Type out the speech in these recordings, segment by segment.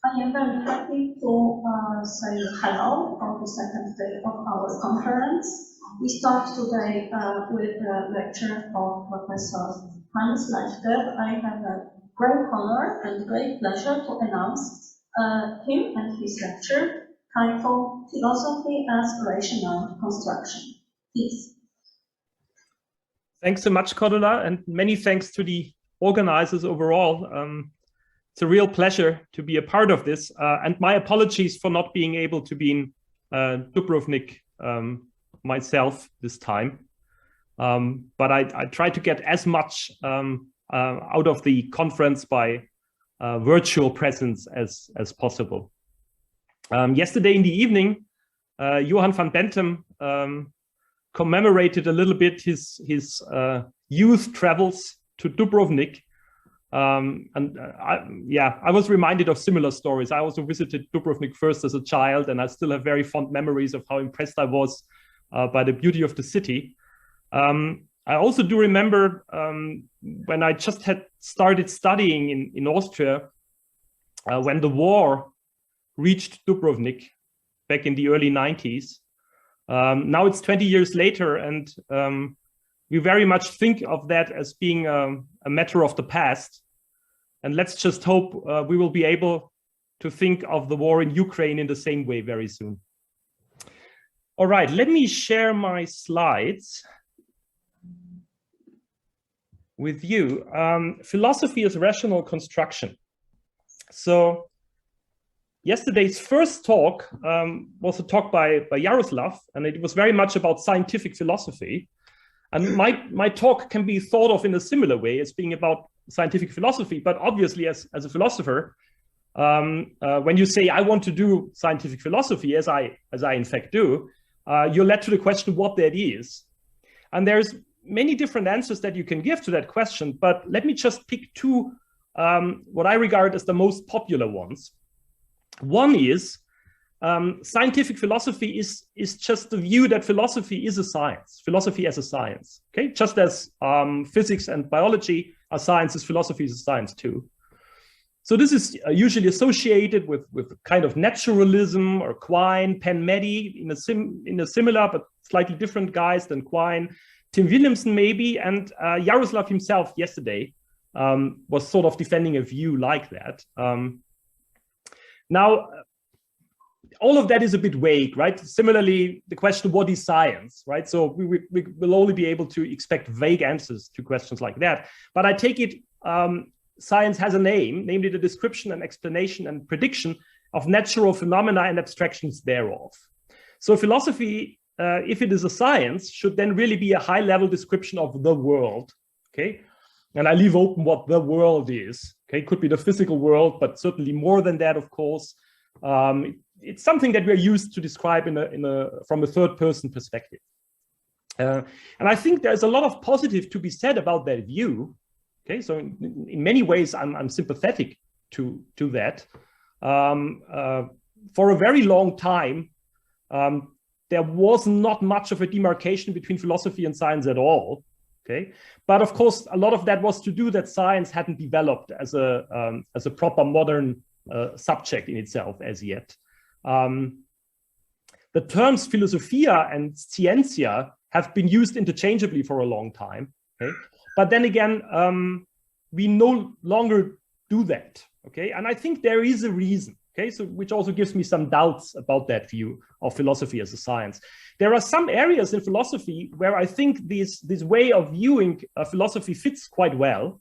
I am very happy to say hello on the second day of our conference. We start today with a lecture of Professor Hans Leitgeb. I have a great honor and great pleasure to announce him and his lecture titled Philosophy as Rational Construction. Please. Thanks so much, Cordula, and many thanks to the organizers overall. It's a real pleasure to be a part of this, and my apologies for not being able to be in Dubrovnik myself this time. But I try to get as much out of the conference by virtual presence as possible. Yesterday in the evening, Johan van Bentham commemorated a little bit his youth travels to Dubrovnik. I was reminded of similar stories. I also visited Dubrovnik first as a child, and I still have very fond memories of how impressed I was by the beauty of the city. I also do remember when I just had started studying in Austria, when the war reached Dubrovnik back in the early 90s. Now it's 20 years later, and we very much think of that as being a matter of the past. And let's just hope we will be able to think of the war in Ukraine in the same way very soon. All right, let me share my slides with you. Philosophy as rational construction. So yesterday's first talk was a talk by Jaroslav, and it was very much about scientific philosophy. And my talk can be thought of in a similar way as being about scientific philosophy, but obviously as a philosopher, when you say I want to do scientific philosophy, as I in fact do, you're led to the question what that is. And there's many different answers that you can give to that question, but let me just pick two what I regard as the most popular ones. One is scientific philosophy is just the view that philosophy is a science, philosophy as a science, okay? Just as physics and biology are sciences, philosophy is a science too. So this is usually associated with kind of naturalism or Quine, Penn-Meddy in a similar but slightly different guise than Quine, Tim Williamson maybe, and Jaroslav himself yesterday was sort of defending a view like that. Now, all of that is a bit vague, right? Similarly, the question, what is science, right? So we will only be able to expect vague answers to questions like that. But I take it science has a name, namely the description and explanation and prediction of natural phenomena and abstractions thereof. So philosophy, if it is a science, should then really be a high-level description of the world, okay? And I leave open what the world is, okay? It could be the physical world, but certainly more than that, of course. It's something that we're used to describe from a third-person perspective. And I think there's a lot of positive to be said about that view. Okay, so in many ways, I'm sympathetic to that. For a very long time, there was not much of a demarcation between philosophy and science at all. Okay, but of course, a lot of that was to do that science hadn't developed as a proper modern subject in itself as yet. The terms philosophia and scientia have been used interchangeably for a long time. Okay? But then again, we no longer do that. Okay, and I think there is a reason. Okay, so which also gives me some doubts about that view of philosophy as a science. There are some areas in philosophy where I think this way of viewing philosophy fits quite well.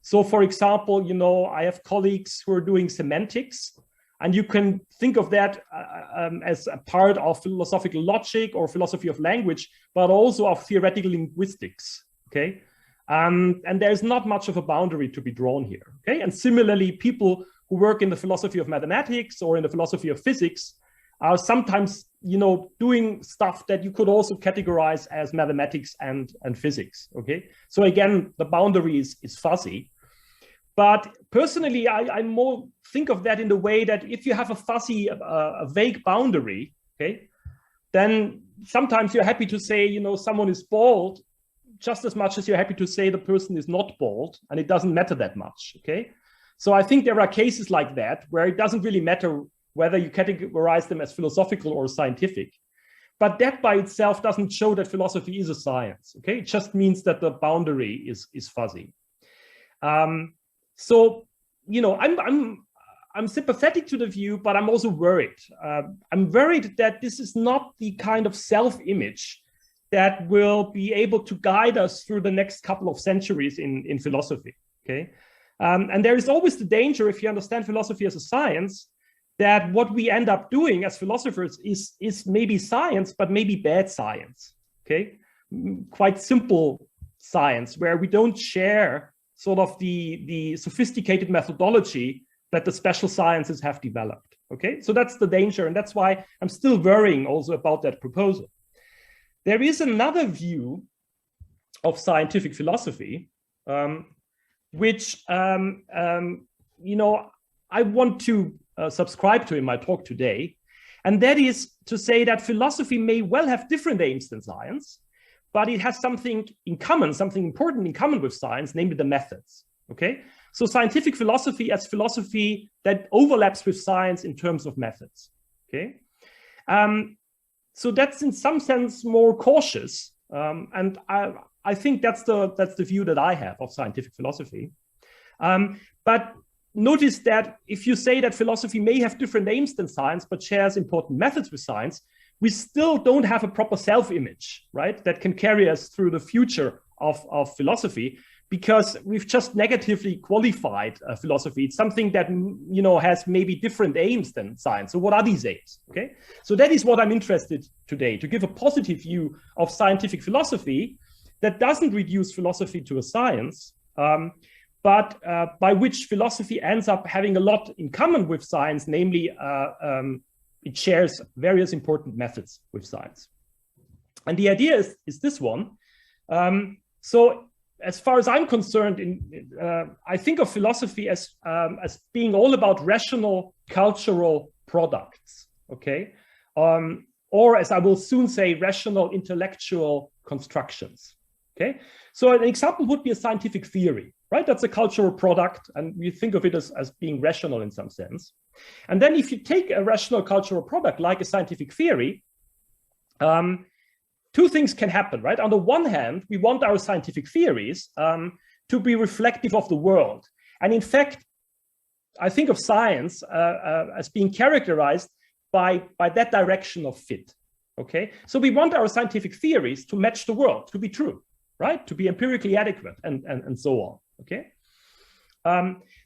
So, for example, you know, I have colleagues who are doing semantics, and you can think of that as a part of philosophical logic or philosophy of language, but also of theoretical linguistics, okay? And there's not much of a boundary to be drawn here, okay? And similarly, people who work in the philosophy of mathematics or in the philosophy of physics are sometimes, you know, doing stuff that you could also categorize as mathematics and physics, okay? So again, the boundary is fuzzy. But personally, I more think of that in the way that if you have a fuzzy, a vague boundary, okay, then sometimes you're happy to say, you know, someone is bald just as much as you're happy to say the person is not bald, and it doesn't matter that much, okay? So I think there are cases like that where it doesn't really matter whether you categorize them as philosophical or scientific. But that by itself doesn't show that philosophy is a science. Okay, it just means that the boundary is fuzzy. So, you know, I'm sympathetic to the view, but I'm also worried. I'm worried that this is not the kind of self-image that will be able to guide us through the next couple of centuries in philosophy. Okay, and there is always the danger, if you understand philosophy as a science, that what we end up doing as philosophers is maybe science, but maybe bad science. Okay, quite simple science where we don't share sort of the sophisticated methodology that the special sciences have developed. Okay, so that's the danger, and that's why I'm still worrying also about that proposal. There is another view of scientific philosophy, which you know, I want to subscribe to in my talk today, and that is to say that philosophy may well have different aims than science, but it has something in common, something important in common with science, namely the methods. Okay, so scientific philosophy as philosophy that overlaps with science in terms of methods. Okay, so that's in some sense more cautious, and I think that's the view that I have of scientific philosophy. But notice that if you say that philosophy may have different aims than science, but shares important methods with science, we still don't have a proper self-image, right, that can carry us through the future of philosophy, because we've just negatively qualified philosophy. It's something that, you know, has maybe different aims than science. So what are these aims? Okay, so that is what I'm interested today, to give a positive view of scientific philosophy that doesn't reduce philosophy to a science, but by which philosophy ends up having a lot in common with science, namely it shares various important methods with science. And the idea is this one. So as far as I'm concerned, I think of philosophy as being all about rational cultural products, okay? Or as I will soon say, rational intellectual constructions, okay? So an example would be a scientific theory, right? That's a cultural product, and we think of it as being rational in some sense. And then if you take a rational cultural product like a scientific theory, two things can happen, right? On the one hand, we want our scientific theories to be reflective of the world. And in fact, I think of science as being characterized by that direction of fit, okay? So we want our scientific theories to match the world, to be true, right? To be empirically adequate and so on, okay?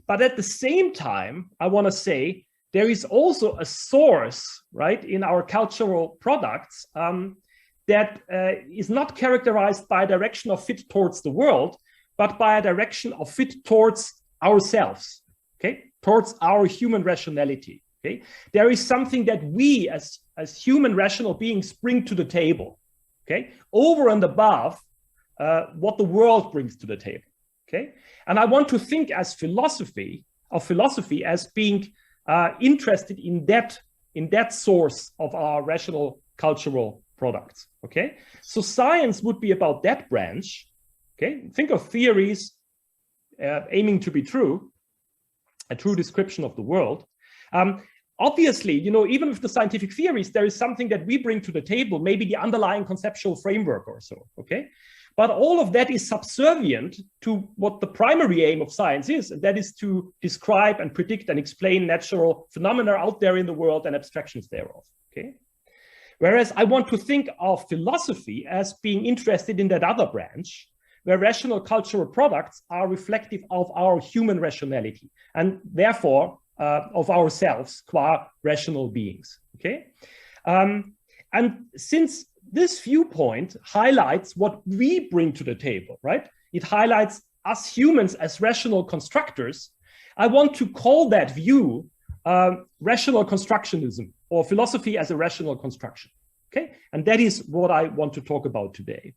But at the same time, I want to say there is also a source, right, in our cultural products that is not characterized by a direction of fit towards the world, but by a direction of fit towards ourselves, okay, towards our human rationality. Okay, there is something that we as human rational beings bring to the table, okay, over and above what the world brings to the table. Okay, and I want to think as philosophy as being interested in that source of our rational cultural products. Okay, so science would be about that branch. Okay, think of theories aiming to be true, a true description of the world. Obviously, you know, even with the scientific theories, there is something that we bring to the table, maybe the underlying conceptual framework or so. Okay, but all of that is subservient to what the primary aim of science is, and that is to describe and predict and explain natural phenomena out there in the world and abstractions thereof. Okay. Whereas I want to think of philosophy as being interested in that other branch, where rational cultural products are reflective of our human rationality, and therefore of ourselves qua rational beings. Okay, and since this viewpoint highlights what we bring to the table, right? It highlights us humans as rational constructors. I want to call that view rational constructionism, or philosophy as a rational construction. Okay, and that is what I want to talk about today.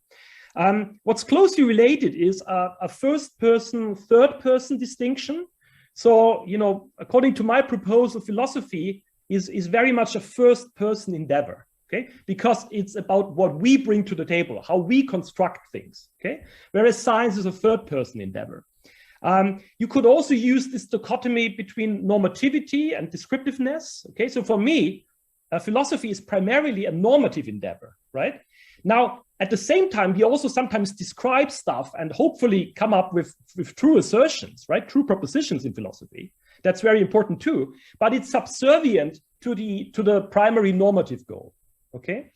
What's closely related is a first-person, third-person distinction. So, you know, according to my proposal, philosophy is very much a first-person endeavor, okay? Because it's about what we bring to the table, how we construct things, okay? Whereas science is a third-person endeavor. You could also use this dichotomy between normativity and descriptiveness. Okay, so for me, philosophy is primarily a normative endeavor, right? Now, at the same time, we also sometimes describe stuff and hopefully come up with true assertions, right? True propositions in philosophy. That's very important too, but it's subservient to the primary normative goal, okay?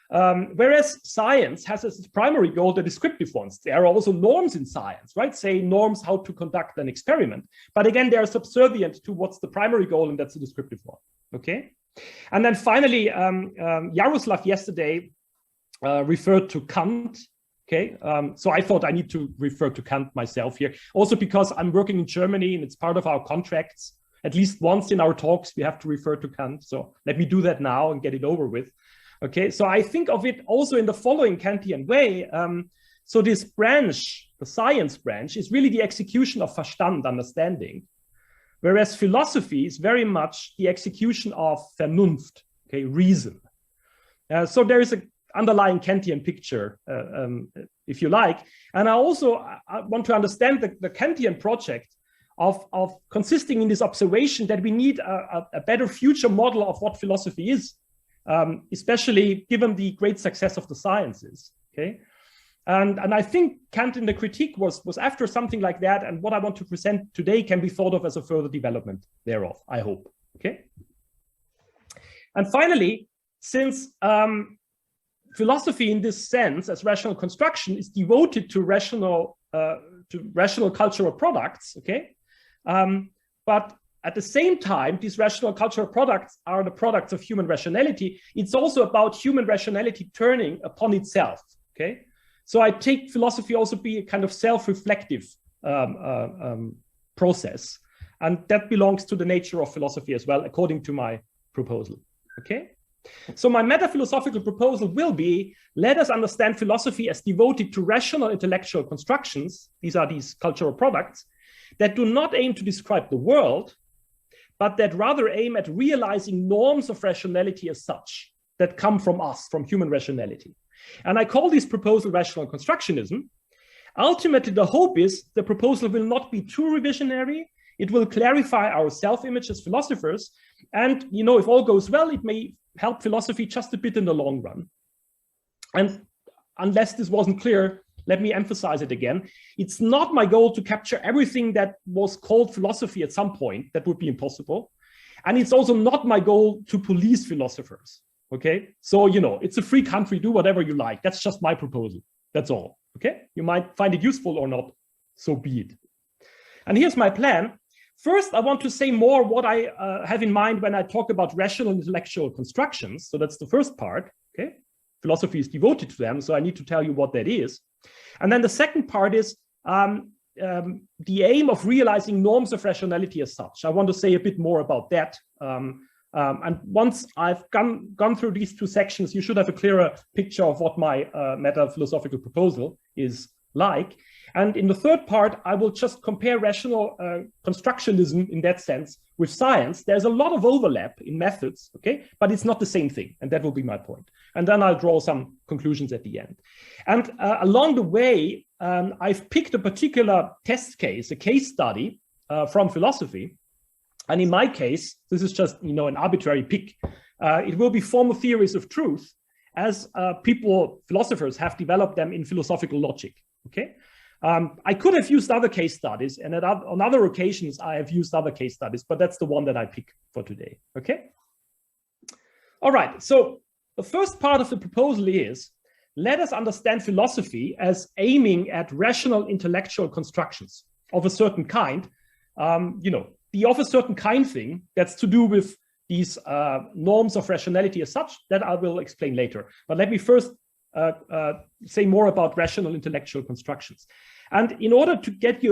Whereas science has as its primary goal the descriptive ones. There are also norms in science, right? Say norms how to conduct an experiment. But again, they are subservient to what's the primary goal, and that's the descriptive one, okay? And then finally, Jaroslav yesterday referred to Kant, okay? So I thought I need to refer to Kant myself here. Also because I'm working in Germany and it's part of our contracts. At least once in our talks, we have to refer to Kant. So let me do that now and get it over with. Okay, so I think of it also in the following Kantian way. So this branch, the science branch, is really the execution of Verstand, understanding, whereas philosophy is very much the execution of Vernunft, okay, reason. So there is an underlying Kantian picture, if you like. And I also want to understand the Kantian project of consisting in this observation that we need a better future model of what philosophy is. Especially given the great success of the sciences, okay? And I think Kant in the Critique was after something like that, and what I want to present today can be thought of as a further development thereof, I hope, okay? And finally, since philosophy in this sense, as rational construction, is devoted to rational cultural products, okay? But at the same time, these rational cultural products are the products of human rationality. It's also about human rationality turning upon itself, okay? So I take philosophy also be a kind of self-reflective process. And that belongs to the nature of philosophy as well, according to my proposal, okay? So my meta-philosophical proposal will be, let us understand philosophy as devoted to rational intellectual constructions. These are these cultural products that do not aim to describe the world, but that rather aim at realizing norms of rationality as such that come from us, from human rationality. And I call this proposal rational constructionism. Ultimately, the hope is the proposal will not be too revisionary. It will clarify our self-image as philosophers. And, you know, if all goes well, it may help philosophy just a bit in the long run. And unless this wasn't clear, let me emphasize it again. It's not my goal to capture everything that was called philosophy at some point. That would be impossible. And it's also not my goal to police philosophers, okay? So, you know, it's a free country, do whatever you like. That's just my proposal, that's all, okay? You might find it useful or not, so be it. And here's my plan. First, I want to say more what I have in mind when I talk about rational intellectual constructions. So that's the first part, okay? Philosophy is devoted to them, so I need to tell you what that is. And then the second part is the aim of realizing norms of rationality as such. I want to say a bit more about that. And once I've gone through these two sections, you should have a clearer picture of what my meta-philosophical proposal is like. And in the third part, I will just compare rational constructionism in that sense with science. There's a lot of overlap in methods, okay? But it's not the same thing, and that will be my point. And then I'll draw some conclusions at the end. And along the way, I've picked a particular test case, a case study from philosophy. And in my case, this is just, you know, an arbitrary pick. It will be formal theories of truth as philosophers have developed them in philosophical logic, okay? I could have used other case studies, and on other occasions I have used other case studies, but that's the one that I pick for today, okay? All right, so the first part of the proposal is, let us understand philosophy as aiming at rational intellectual constructions of a certain kind, you know, the of a certain kind thing that's to do with these norms of rationality as such, that I will explain later. But let me first say more about rational intellectual constructions. And in order to give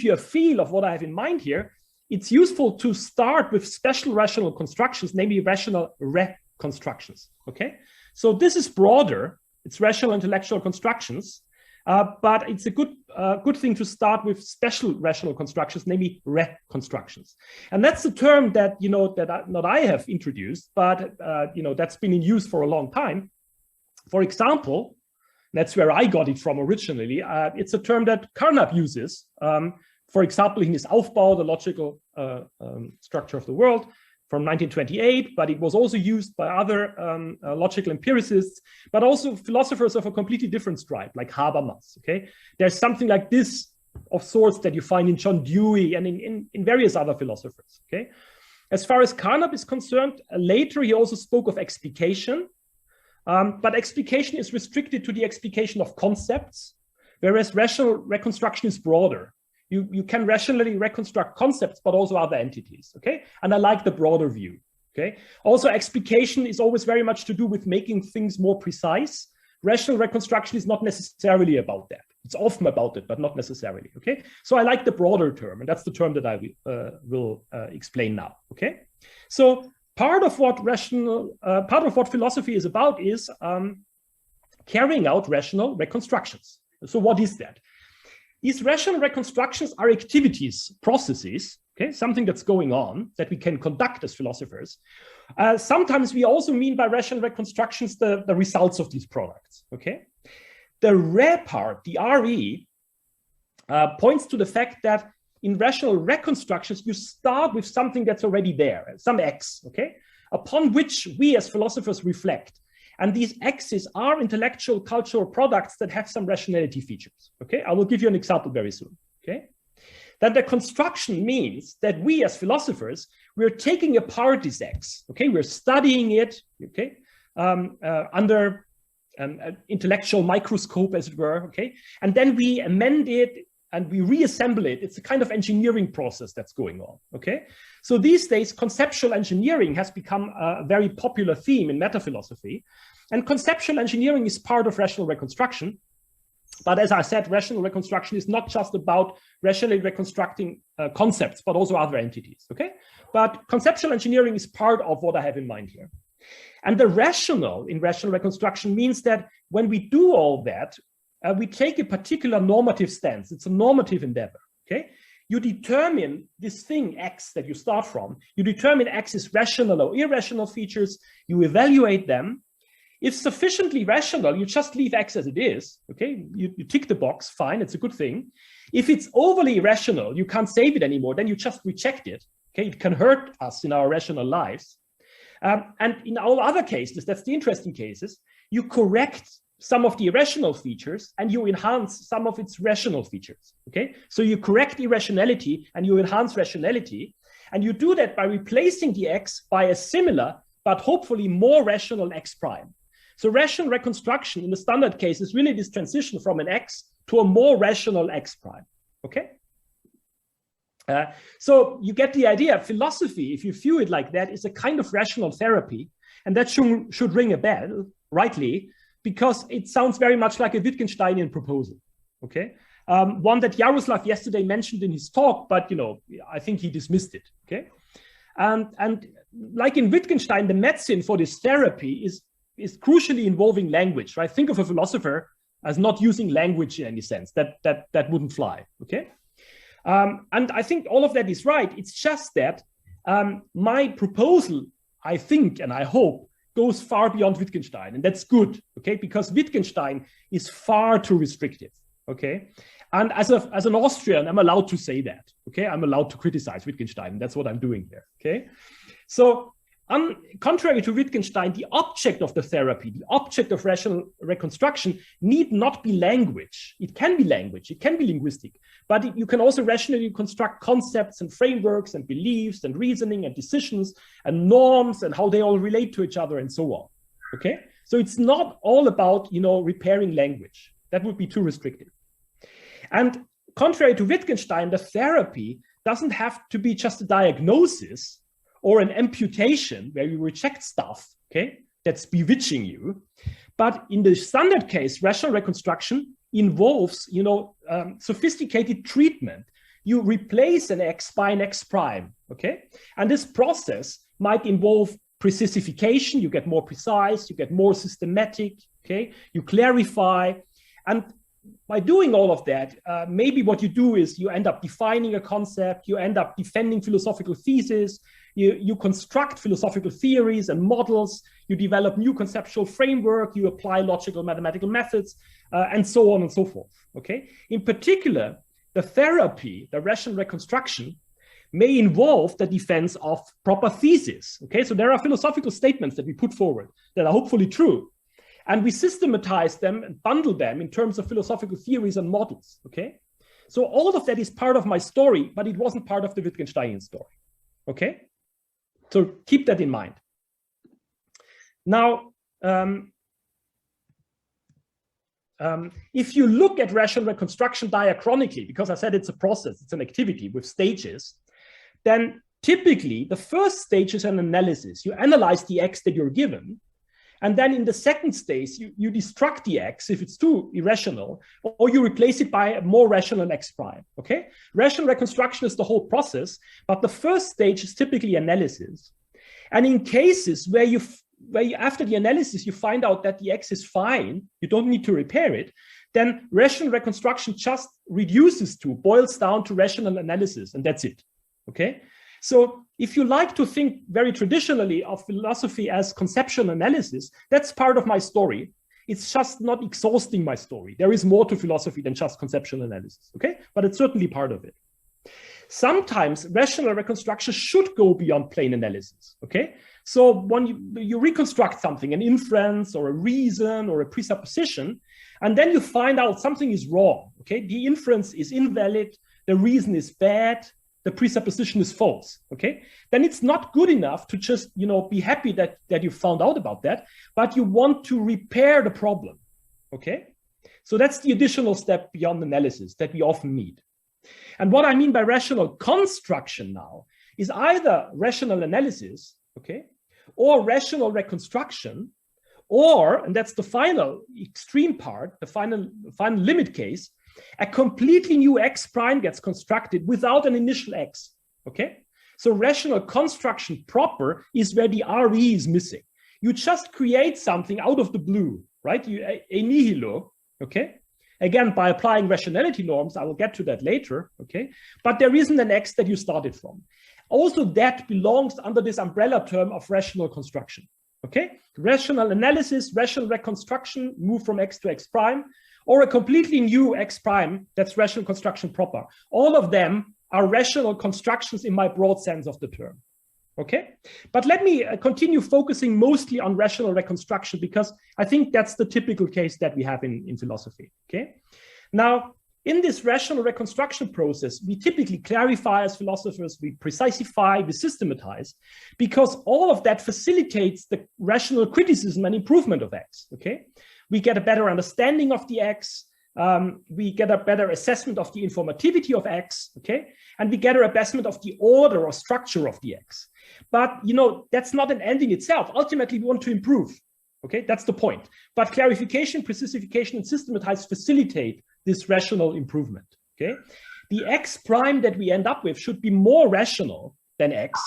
you a feel of what I have in mind here, it's useful to start with special rational constructions, namely rational reconstructions, okay? So this is broader, it's rational intellectual constructions, but it's a good thing to start with special rational constructions, namely reconstructions. And that's the term that, you know, not I have introduced, but, you know, that's been in use for a long time. For example, that's where I got it from originally. It's a term that Carnap uses For example, in his Aufbau, the logical structure of the world, from 1928, but it was also used by other logical empiricists, but also philosophers of a completely different stripe, like Habermas, okay? There's something like this of sorts that you find in John Dewey and in various other philosophers, okay? As far as Carnap is concerned, later he also spoke of explication, but explication is restricted to the explication of concepts, whereas rational reconstruction is broader. You can rationally reconstruct concepts, but also other entities, okay? And I like the broader view, okay? Also, explication is always very much to do with making things more precise. Rational reconstruction is not necessarily about that. It's often about it, but not necessarily, okay? So I like the broader term, and that's the term that I will explain now, okay? So part of what philosophy is about is carrying out rational reconstructions. So what is that? These rational reconstructions are activities, processes, okay, something that's going on that we can conduct as philosophers. Sometimes we also mean by rational reconstructions the results of these products, okay? The re part, the RE, points to the fact that in rational reconstructions, you start with something that's already there, some X, okay, upon which we as philosophers reflect. And these X's are intellectual, cultural products that have some rationality features, okay? I will give you an example very soon, okay? That the construction means that we as philosophers, we're taking apart this X, okay? We're studying it, okay? Under an intellectual microscope, as it were, okay? And then we amend it and we reassemble it. It's a kind of engineering process that's going on, okay? So these days, conceptual engineering has become a very popular theme in metaphilosophy. And conceptual engineering is part of rational reconstruction. But as I said, rational reconstruction is not just about rationally reconstructing concepts, but also other entities, okay? But conceptual engineering is part of what I have in mind here. And the rational in rational reconstruction means that when we do all that, we take a particular normative stance. It's a normative endeavor, okay? You determine this thing, X, that you start from. You determine X's rational or irrational features. You evaluate them. If sufficiently rational, you just leave X as it is, okay? You tick the box, fine, it's a good thing. If it's overly irrational, you can't save it anymore, then you just reject it, okay? It can hurt us in our rational lives. And in all other cases, that's the interesting cases, you correct some of the irrational features and you enhance some of its rational features, okay? So you correct irrationality and you enhance rationality, and you do that by replacing the X by a similar, but hopefully more rational X prime. So rational reconstruction in the standard case is really this transition from an X to a more rational X prime, okay? So you get the idea. Philosophy, if you view it like that, is a kind of rational therapy, and that should ring a bell, rightly, because it sounds very much like a Wittgensteinian proposal, okay? One that Jaroslav yesterday mentioned in his talk, but I think he dismissed it, okay? And like in Wittgenstein, the medicine for this therapy is crucially involving language, right? Think of a philosopher as not using language in any sense. That wouldn't fly, okay? And I think all of that is right. It's just that my proposal, I think and I hope, goes far beyond Wittgenstein, and that's good, okay? Because Wittgenstein is far too restrictive, okay? And as an Austrian, I'm allowed to say that, okay? I'm allowed to criticize Wittgenstein, and that's what I'm doing here, okay? So, contrary to Wittgenstein, the object of the therapy, the object of rational reconstruction need not be language. It can be language, it can be linguistic, but you can also rationally construct concepts and frameworks and beliefs and reasoning and decisions and norms and how they all relate to each other and so on, okay? So it's not all about, repairing language. That would be too restrictive. And contrary to Wittgenstein, the therapy doesn't have to be just a diagnosis or an amputation where you reject stuff, okay, that's bewitching you. But in the standard case, rational reconstruction involves, sophisticated treatment. You replace an X by an X prime, okay? And this process might involve precisification. You get more precise, you get more systematic, okay? You clarify. And by doing all of that, maybe what you do is you end up defining a concept, you end up defending philosophical theses, you construct philosophical theories and models, you develop new conceptual framework, you apply logical mathematical methods, and so on and so forth, okay? In particular, the therapy, the rational reconstruction, may involve the defense of proper thesis. Okay, so there are philosophical statements that we put forward that are hopefully true. And we systematize them and bundle them in terms of philosophical theories and models. Okay, so all of that is part of my story, but it wasn't part of the Wittgensteinian story. Okay, so keep that in mind. Now, if you look at rational reconstruction diachronically, because I said it's a process, it's an activity with stages, then typically the first stage is an analysis. You analyze the X that you're given, and then in the second stage, you destruct the X if it's too irrational, or you replace it by a more rational X prime, okay? Rational reconstruction is the whole process, but the first stage is typically analysis. And in cases where after the analysis, you find out that the X is fine, you don't need to repair it, then rational reconstruction just boils down to rational analysis, and that's it, okay? So if you like to think very traditionally of philosophy as conceptual analysis, that's part of my story. It's just not exhausting my story. There is more to philosophy than just conceptual analysis, okay? But it's certainly part of it. Sometimes rational reconstruction should go beyond plain analysis, okay? So when you reconstruct something, an inference or a reason or a presupposition, and then you find out something is wrong, okay? The inference is invalid, the reason is bad, the presupposition is false, okay? Then it's not good enough to just, be happy that you found out about that, but you want to repair the problem, okay? So that's the additional step beyond analysis that we often need. And what I mean by rational construction now is either rational analysis, okay, or rational reconstruction, or, and that's the final extreme part, the final limit case, a completely new X prime gets constructed without an initial X, okay? So rational construction proper is where the RE is missing. You just create something out of the blue, right? A nihilo, okay? Again, by applying rationality norms, I will get to that later, okay? But there isn't an X that you started from. Also, that belongs under this umbrella term of rational construction, okay? Rational analysis, rational reconstruction, move from X to X prime, or a completely new X prime that's rational construction proper. All of them are rational constructions in my broad sense of the term, okay? But let me continue focusing mostly on rational reconstruction because I think that's the typical case that we have in philosophy, okay? Now, in this rational reconstruction process, we typically clarify as philosophers, we precisify, we systematize, because all of that facilitates the rational criticism and improvement of X, okay? We get a better understanding of the X, we get a better assessment of the informativity of X, okay? And we get a assessment of the order or structure of the X. But, that's not an end in itself. Ultimately, we want to improve, okay? That's the point. But clarification, precisification, and systematize facilitate this rational improvement, okay? The X prime that we end up with should be more rational than X,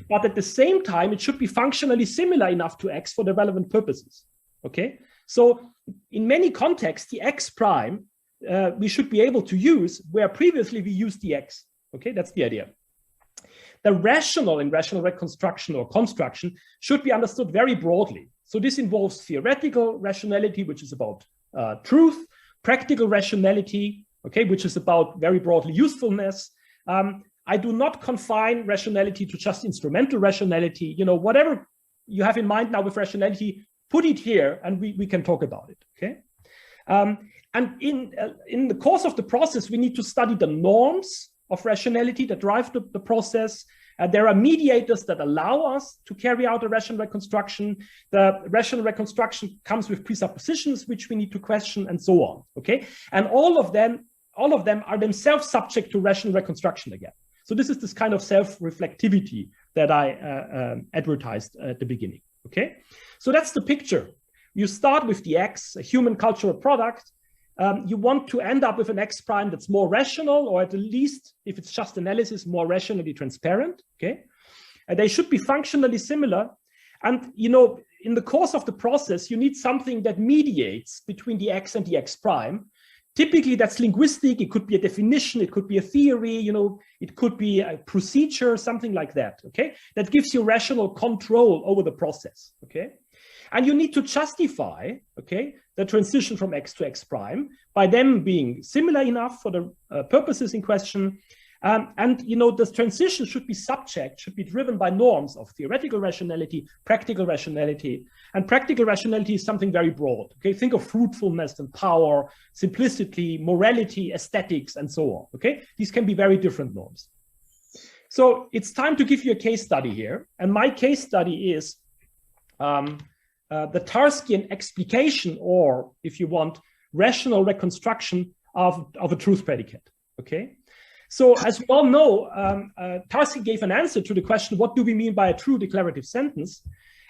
but at the same time, it should be functionally similar enough to X for the relevant purposes, okay? So in many contexts, the X prime we should be able to use where previously we used the X. Okay, that's the idea. The rational in rational reconstruction or construction should be understood very broadly. So this involves theoretical rationality, which is about truth, practical rationality, okay, which is about very broadly usefulness. I do not confine rationality to just instrumental rationality. Whatever you have in mind now with rationality, put it here and we can talk about it, okay? And in the course of the process, we need to study the norms of rationality that drive the process. There are mediators that allow us to carry out a rational reconstruction. The rational reconstruction comes with presuppositions which we need to question and so on, okay? And all of them are themselves subject to rational reconstruction again. So this is this kind of self-reflectivity that I advertised at the beginning, okay? So that's the picture. You start with the X, a human cultural product. You want to end up with an X prime that's more rational, or at least, if it's just analysis, more rationally transparent, okay? They should be functionally similar. And, in the course of the process, you need something that mediates between the X and the X prime. Typically, that's linguistic. It could be a definition. It could be a theory. It could be a procedure, something like that, okay? That gives you rational control over the process, okay? And you need to justify, okay, the transition from x to x prime by them being similar enough for the purposes in question. And you know, this transition should be driven by norms of theoretical rationality, practical rationality. And practical rationality is something very broad. Okay, think of fruitfulness and power, simplicity, morality, aesthetics, and so on. Okay, these can be very different norms. So it's time to give you a case study here. And my case study is the Tarskian explication, or if you want, rational reconstruction of a truth predicate. Okay. So as we all know, Tarsky gave an answer to the question, what do we mean by a true declarative sentence?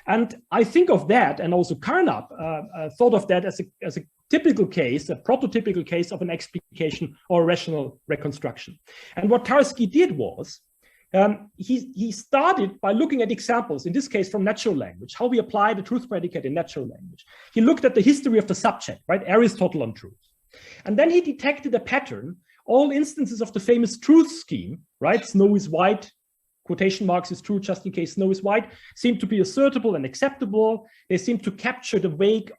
And I think of that, and also Carnap thought of that as a typical case, a prototypical case of an explication or a rational reconstruction. And what Tarsky did was, he started by looking at examples, in this case from natural language, how we apply the truth predicate in natural language. He looked at the history of the subject, right? Aristotle on truth. And then he detected a pattern. All instances of the famous truth scheme, right? Snow is white, quotation marks is true just in case snow is white, seem to be assertable and acceptable. They seem to capture the vague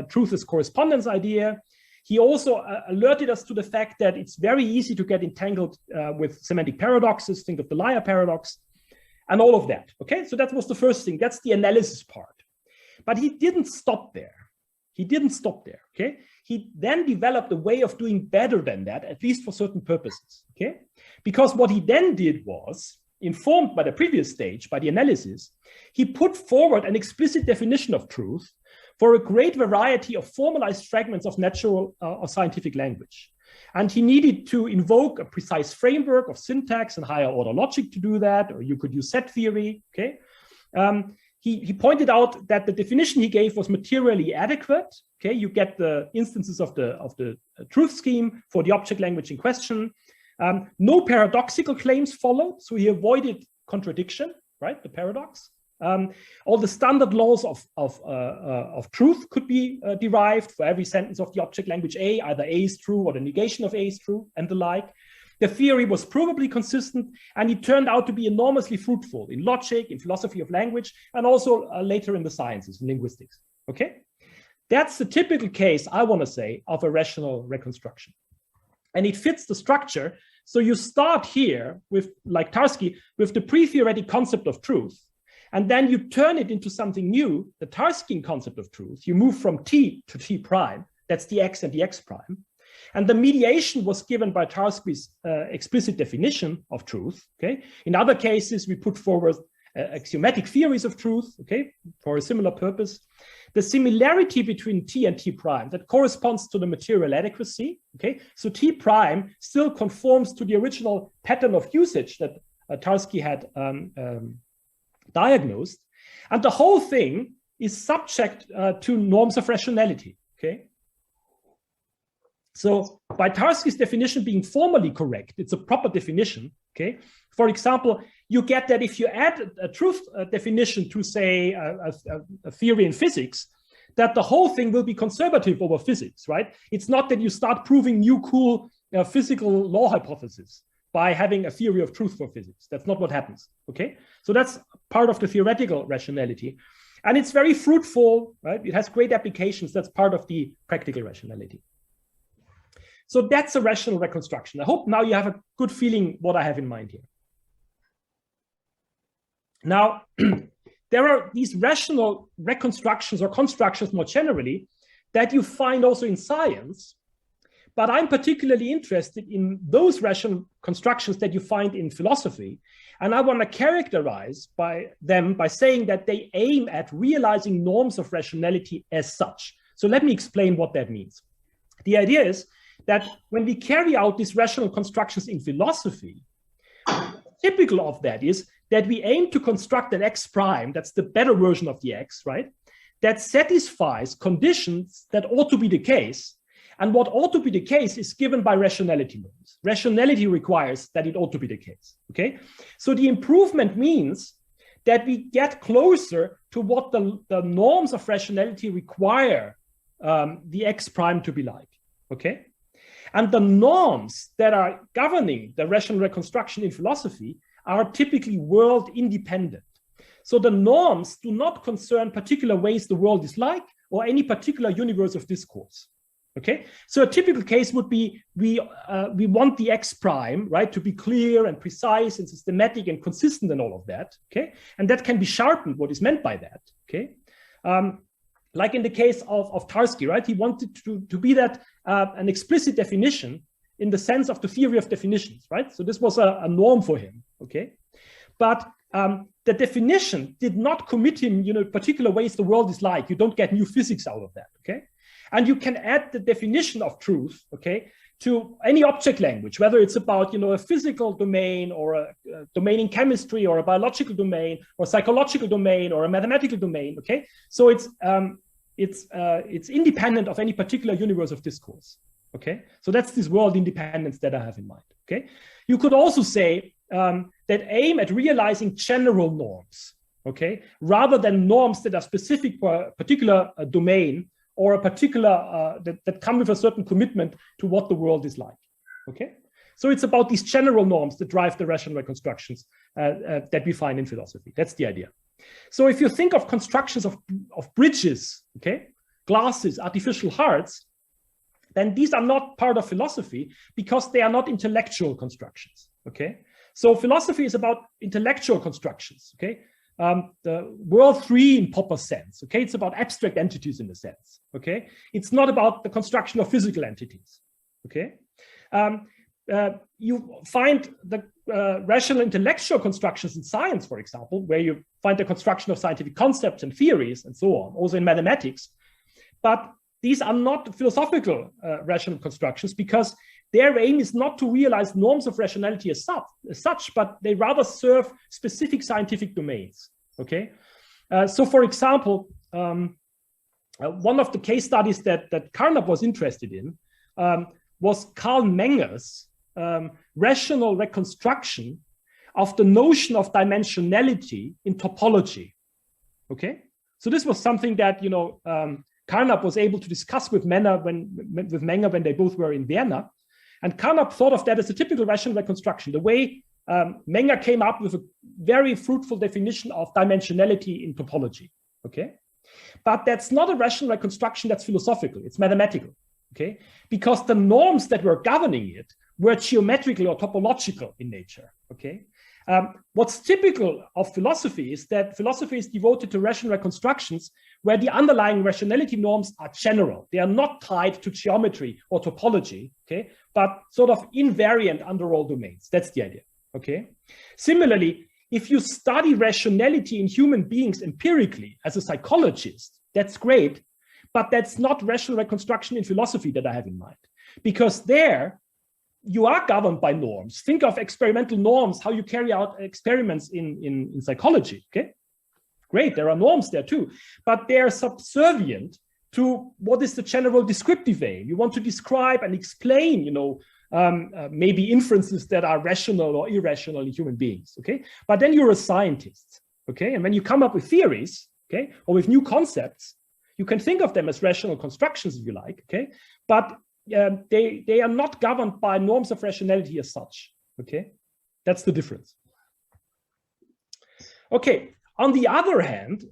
truth as correspondence idea. He also alerted us to the fact that it's very easy to get entangled with semantic paradoxes, think of the liar paradox, and all of that, okay? So that was the first thing, that's the analysis part. But he didn't stop there. He didn't stop there, okay? He then developed a way of doing better than that, at least for certain purposes, okay? Because what he then did was, informed by the previous stage, by the analysis, he put forward an explicit definition of truth for a great variety of formalized fragments of natural or scientific language. And he needed to invoke a precise framework of syntax and higher order logic to do that, or you could use set theory, okay? He pointed out that the definition he gave was materially adequate. Okay, you get the instances of the truth scheme for the object language in question. No paradoxical claims followed, so he avoided contradiction, right? The paradox. All the standard laws of truth could be derived for every sentence of the object language A. Either A is true or the negation of A is true, and the like. The theory was provably consistent, and it turned out to be enormously fruitful in logic, in philosophy of language, and also later in the sciences, in linguistics. Okay, that's the typical case, I want to say, of a rational reconstruction, and it fits the structure. So you start here with, like Tarsky, with the pre-theoretic concept of truth, and then you turn it into something new, the Tarskian concept of truth. You move from T to T prime. That's the X and the X prime. And the mediation was given by Tarsky's explicit definition of truth. Okay. In other cases, we put forward axiomatic theories of truth, okay, for a similar purpose. The similarity between T and T prime, that corresponds to the material adequacy. Okay. So T prime still conforms to the original pattern of usage that Tarsky had diagnosed. And the whole thing is subject to norms of rationality. Okay. So by Tarsky's definition being formally correct, it's a proper definition, okay? For example, you get that if you add a truth definition to, say, a theory in physics, that the whole thing will be conservative over physics, right? It's not that you start proving new cool physical law hypotheses by having a theory of truth for physics. That's not what happens, okay? So that's part of the theoretical rationality. And it's very fruitful, right? It has great applications. That's part of the practical rationality. So that's a rational reconstruction. I hope now you have a good feeling what I have in mind here. Now, there are these rational reconstructions or constructions more generally that you find also in science, but I'm particularly interested in those rational constructions that you find in philosophy. And I want to characterize them by saying that they aim at realizing norms of rationality as such. So let me explain what that means. The idea is that when we carry out these rational constructions in philosophy, typical of that is that we aim to construct an X prime, that's the better version of the X, right? That satisfies conditions that ought to be the case. And what ought to be the case is given by rationality norms. Rationality requires that it ought to be the case, okay? So the improvement means that we get closer to what the norms of rationality require the X prime to be like, okay? And the norms that are governing the rational reconstruction in philosophy are typically world independent. So the norms do not concern particular ways the world is like or any particular universe of discourse. Okay, so a typical case would be we want the X prime, right, to be clear and precise and systematic and consistent and all of that. Okay, and that can be sharpened. What is meant by that? Okay, like in the case of Tarsky, right? He wanted to be that an explicit definition in the sense of the theory of definitions, right? So this was a norm for him. Okay, but the definition did not commit him, particular ways the world is like. You don't get new physics out of that. Okay. And you can add the definition of truth, okay, to any object language, whether it's about, a physical domain or a domain in chemistry or a biological domain or psychological domain or a mathematical domain, okay? So it's independent of any particular universe of discourse, okay? So that's this world independence that I have in mind, okay? You could also say that aim at realizing general norms, okay, rather than norms that are specific for a particular domain or a particular, that come with a certain commitment to what the world is like, okay? So it's about these general norms that drive the rational reconstructions that we find in philosophy. That's the idea. So if you think of constructions of bridges, okay, glasses, artificial hearts, then these are not part of philosophy because they are not intellectual constructions, okay? So philosophy is about intellectual constructions, okay? The world 3 in Popper's sense, okay? It's about abstract entities in a sense, okay? It's not about the construction of physical entities, okay? You find the rational intellectual constructions in science, for example, where you find the construction of scientific concepts and theories and so on, also in mathematics. But these are not philosophical rational constructions because their aim is not to realize norms of rationality as such, but they rather serve specific scientific domains, okay? So for example, one of the case studies that Carnap was interested in was Karl Menger's rational reconstruction of the notion of dimensionality in topology, okay? So this was something that, Carnap was able to discuss with Menger when they both were in Vienna. And Carnap thought of that as a typical rational reconstruction, the way Menger came up with a very fruitful definition of dimensionality in topology, okay? But that's not a rational reconstruction that's philosophical, it's mathematical, okay? Because the norms that were governing it were geometrical or topological in nature, okay? What's typical of philosophy is that philosophy is devoted to rational reconstructions where the underlying rationality norms are general. They are not tied to geometry or topology, okay? But sort of invariant under all domains. That's the idea, okay? Similarly, if you study rationality in human beings empirically as a psychologist, that's great, but that's not rational reconstruction in philosophy that I have in mind. Because there, you are governed by norms. Think of experimental norms, how you carry out experiments in psychology, okay? Great, there are norms there too, but they are subservient to what is the general descriptive aim. You want to describe and explain, maybe inferences that are rational or irrational in human beings, okay? But then you're a scientist, okay? And when you come up with theories, okay, or with new concepts, you can think of them as rational constructions if you like, okay? But they are not governed by norms of rationality as such, okay? That's the difference. Okay, on the other hand,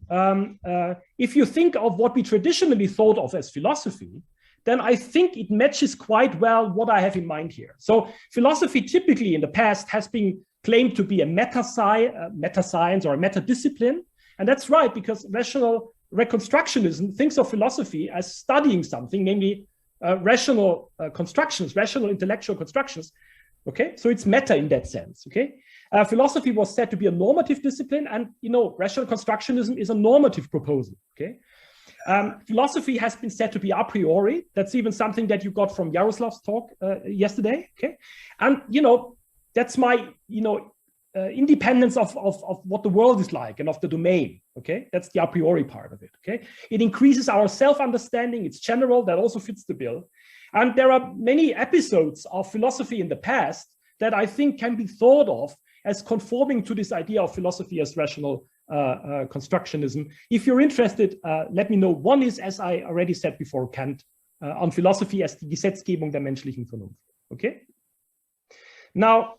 if you think of what we traditionally thought of as philosophy, then I think it matches quite well what I have in mind here. So philosophy typically in the past has been claimed to be a meta-science or a meta-discipline. And that's right, because rational reconstructionism thinks of philosophy as studying something, namely rational constructions, rational intellectual constructions, okay? So it's meta in that sense, okay? Philosophy was said to be a normative discipline, and, rational constructionism is a normative proposal, okay? Philosophy has been said to be a priori. That's even something that you got from Jaroslav's talk yesterday, okay? And, that's my, independence of what the world is like and of the domain, okay? That's the a priori part of it, okay? It increases our self-understanding, it's general, that also fits the bill. And there are many episodes of philosophy in the past that I think can be thought of as conforming to this idea of philosophy as rational constructionism. If you're interested, let me know. One is, as I already said before, Kant, on philosophy as die Gesetzgebung der menschlichen Vernunft, okay? Now,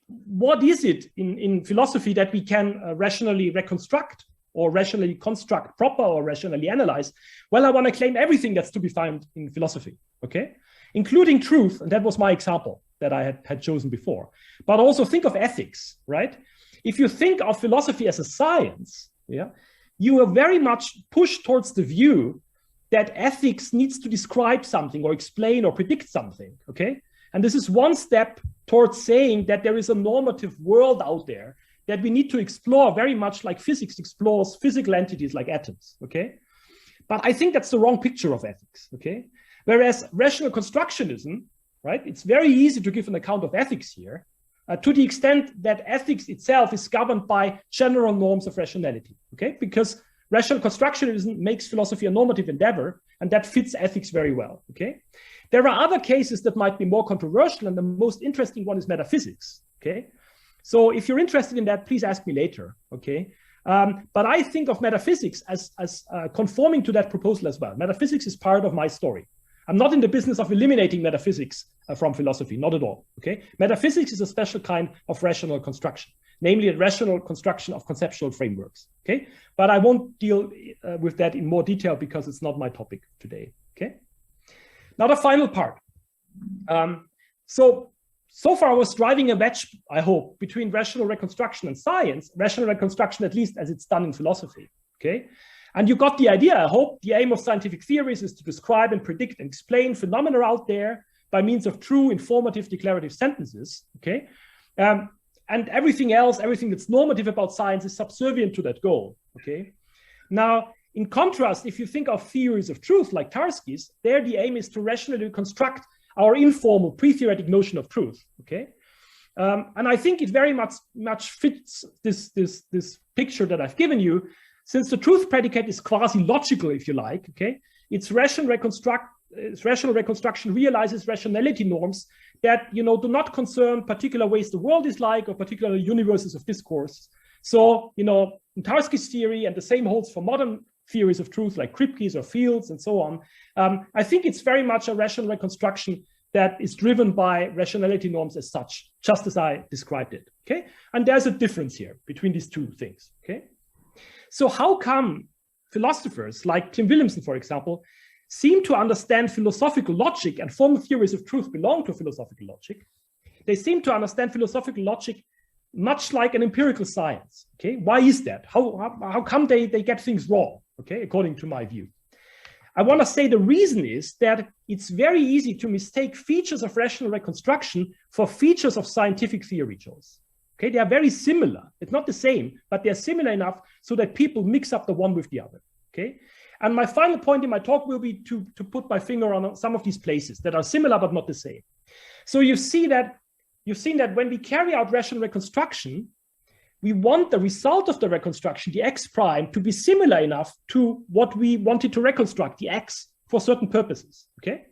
what is it in philosophy that we can rationally reconstruct or rationally construct proper or rationally analyze? Well, I want to claim everything that's to be found in philosophy, okay? Including truth, and that was my example that I had chosen before. But also think of ethics, right? If you think of philosophy as a science, yeah, you are very much pushed towards the view that ethics needs to describe something or explain or predict something, okay? And this is one step towards saying that there is a normative world out there that we need to explore very much like physics explores physical entities like atoms, okay? But I think that's the wrong picture of ethics, okay? Whereas rational constructionism, right, it's very easy to give an account of ethics here to the extent that ethics itself is governed by general norms of rationality, okay? Because rational constructionism makes philosophy a normative endeavor, and that fits ethics very well, okay? There are other cases that might be more controversial, and the most interesting one is metaphysics, okay? So if you're interested in that, please ask me later, okay? But I think of metaphysics as conforming to that proposal as well. Metaphysics is part of my story. I'm not in the business of eliminating metaphysics from philosophy, not at all, okay? Metaphysics is a special kind of rational construction, namely a rational construction of conceptual frameworks, okay? But I won't deal with that in more detail because it's not my topic today, okay? Now the final part. So far I was driving a wedge, I hope, between rational reconstruction and science, rational reconstruction at least as it's done in philosophy, okay? And you got the idea, I hope. The aim of scientific theories is to describe and predict and explain phenomena out there by means of true, informative, declarative sentences, okay? And everything else, everything that's normative about science is subservient to that goal, okay? Now, in contrast, if you think of theories of truth like Tarsky's, there the aim is to rationally construct our informal pre-theoretic notion of truth, okay? And I think it very much fits this picture that I've given you, since the truth predicate is quasi-logical, if you like, okay? Its rational reconstruction realizes rationality norms that, you know, do not concern particular ways the world is like or particular universes of discourse. So, you know, in Tarsky's theory, and the same holds for modern theories of truth like Kripke's or Field's and so on, I think it's very much a rational reconstruction that is driven by rationality norms as such, just as I described it, okay? And there's a difference here between these two things, okay? So how come philosophers like Tim Williamson, for example, seem to understand philosophical logic, and formal theories of truth belong to philosophical logic? They seem to understand philosophical logic much like an empirical science, okay? Why is that? How come they get things wrong, okay, according to my view? I want to say the reason is that it's very easy to mistake features of rational reconstruction for features of scientific theory, Jules. Okay, they are very similar. It's not the same, but they're similar enough so that people mix up the one with the other, okay? And my final point in my talk will be to put my finger on some of these places that are similar but not the same. So you've seen that when we carry out rational reconstruction, we want the result of the reconstruction, the x prime, to be similar enough to what we wanted to reconstruct, the x, for certain purposes, okay?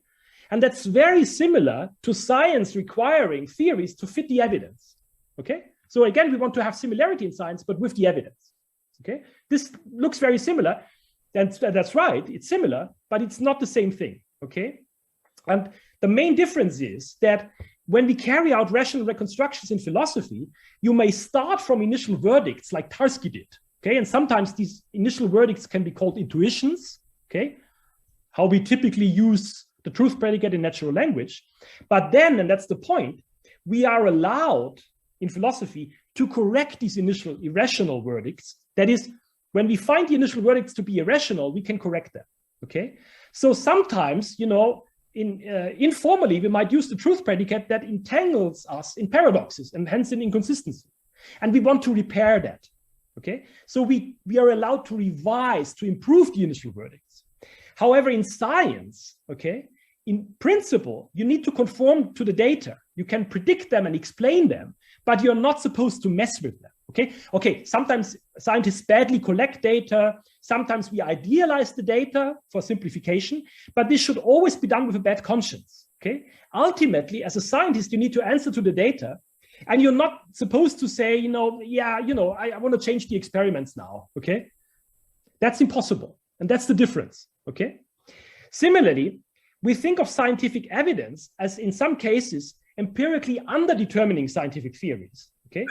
And that's very similar to science requiring theories to fit the evidence, okay? So again, we want to have similarity in science, but with the evidence, okay? This looks very similar, and that's right, it's similar, but it's not the same thing, okay? And the main difference is that when we carry out rational reconstructions in philosophy, you may start from initial verdicts like Tarsky did, okay? And sometimes these initial verdicts can be called intuitions, okay? How we typically use the truth predicate in natural language. But then, and that's the point, we are allowed in philosophy to correct these initial irrational verdicts. That is, when we find the initial verdicts to be irrational, we can correct them, okay? So sometimes, you know, informally, we might use the truth predicate that entangles us in paradoxes and hence in inconsistency. And we want to repair that, okay? So we are allowed to revise, to improve the initial verdicts. However, in science, okay, in principle, you need to conform to the data. You can predict them and explain them, but you're not supposed to mess with them, okay? Okay, sometimes scientists badly collect data. Sometimes we idealize the data for simplification, but this should always be done with a bad conscience, okay? Ultimately, as a scientist, you need to answer to the data, and you're not supposed to say, you know, yeah, you know, I want to change the experiments now, okay? That's impossible, and that's the difference, okay? Similarly, we think of scientific evidence as, in some cases, empirically underdetermining scientific theories, okay?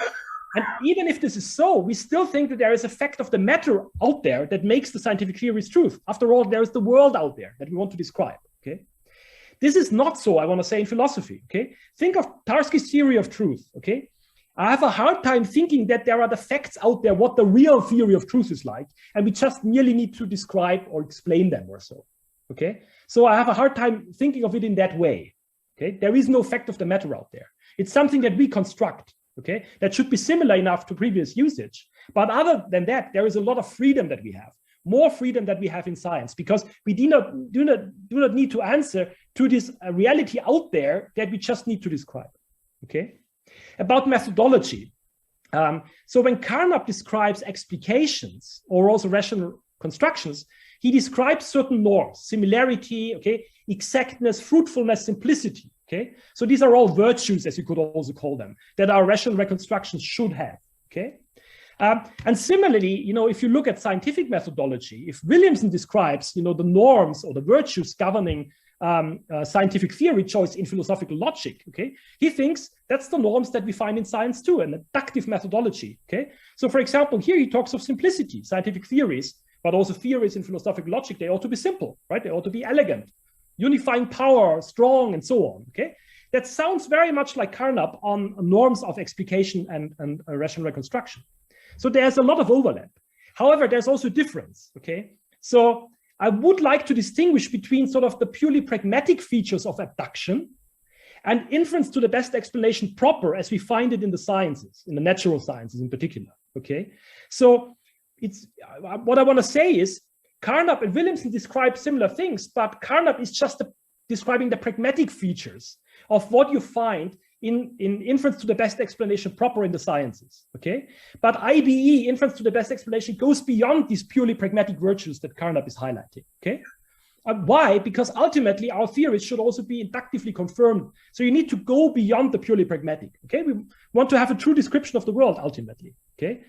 And even if this is so, we still think that there is a fact of the matter out there that makes the scientific theories truth. After all, there is the world out there that we want to describe, okay? This is not so, I want to say, in philosophy, okay? Think of Tarsky's theory of truth, okay? I have a hard time thinking that there are the facts out there, what the real theory of truth is like, and we just merely need to describe or explain them or so, okay? So I have a hard time thinking of it in that way, okay? There is no fact of the matter out there. It's something that we construct, okay? That should be similar enough to previous usage. But other than that, there is a lot of freedom that we have, more freedom that we have in science, because we do not need to answer to this reality out there that we just need to describe, okay? About methodology. So when Carnap describes explications or also rational constructions, he describes certain norms, similarity, okay, exactness, fruitfulness, simplicity, okay? So these are all virtues, as you could also call them, that our rational reconstructions should have, okay? And similarly, you know, if you look at scientific methodology, if Williamson describes, you know, the norms or the virtues governing scientific theory choice in philosophical logic, okay, he thinks that's the norms that we find in science too, an inductive methodology, okay? So for example, here he talks of simplicity, scientific theories, but also theories in philosophical logic, they ought to be simple, right? They ought to be elegant, unifying power, strong, and so on, okay? That sounds very much like Carnap on norms of explication and rational reconstruction. So there's a lot of overlap. However, there's also difference, okay? So I would like to distinguish between sort of the purely pragmatic features of abduction and inference to the best explanation proper as we find it in the sciences, in the natural sciences in particular, okay? So it's what I want to say is Carnap and Williamson describe similar things, but Carnap is just describing the pragmatic features of what you find in inference to the best explanation proper in the sciences, okay? But IBE, inference to the best explanation, goes beyond these purely pragmatic virtues that Carnap is highlighting, okay? Why? Because ultimately our theories should also be inductively confirmed. So you need to go beyond the purely pragmatic, okay? We want to have a true description of the world ultimately, okay?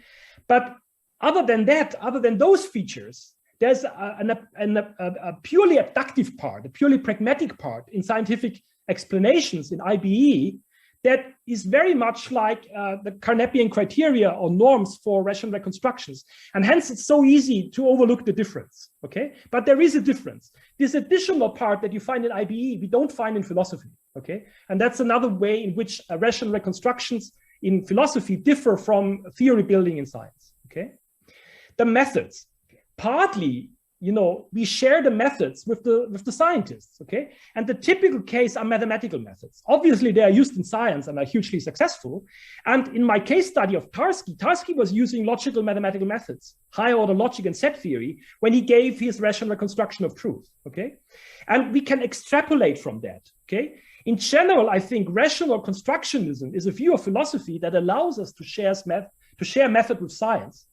But other than that, other than those features, there's a purely abductive part, a purely pragmatic part in scientific explanations in IBE that is very much like the Carnapian criteria or norms for rational reconstructions. And hence it's so easy to overlook the difference, okay? But there is a difference. This additional part that you find in IBE, we don't find in philosophy, okay? And that's another way in which rational reconstructions in philosophy differ from theory building in science, okay? The methods, partly, you know, we share the methods with the scientists, okay? And the typical case are mathematical methods. Obviously, they are used in science and are hugely successful. And in my case study of Tarsky, Tarsky was using logical mathematical methods, higher order logic and set theory, when he gave his rational reconstruction of truth, okay? And we can extrapolate from that, okay? In general, I think rational constructionism is a view of philosophy that allows us to share method with science.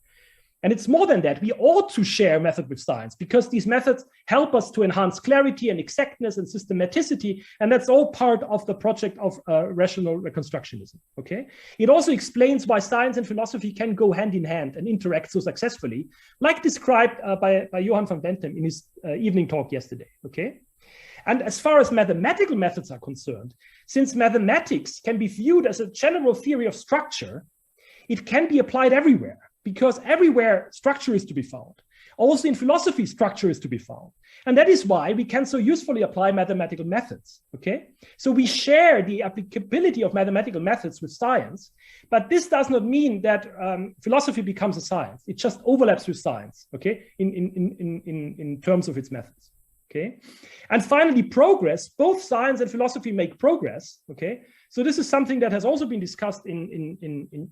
And it's more than that. We ought to share method with science because these methods help us to enhance clarity and exactness and systematicity. And that's all part of the project of rational reconstructionism, okay? It also explains why science and philosophy can go hand in hand and interact so successfully, like described by Johan van Bentem in his evening talk yesterday, okay? And as far as mathematical methods are concerned, since mathematics can be viewed as a general theory of structure, it can be applied everywhere. Because everywhere structure is to be found. Also in philosophy, structure is to be found. And that is why we can so usefully apply mathematical methods, okay? So we share the applicability of mathematical methods with science, but this does not mean that philosophy becomes a science. It just overlaps with science, okay? In terms of its methods, okay? And finally, progress, both science and philosophy make progress, okay? So this is something that has also been discussed in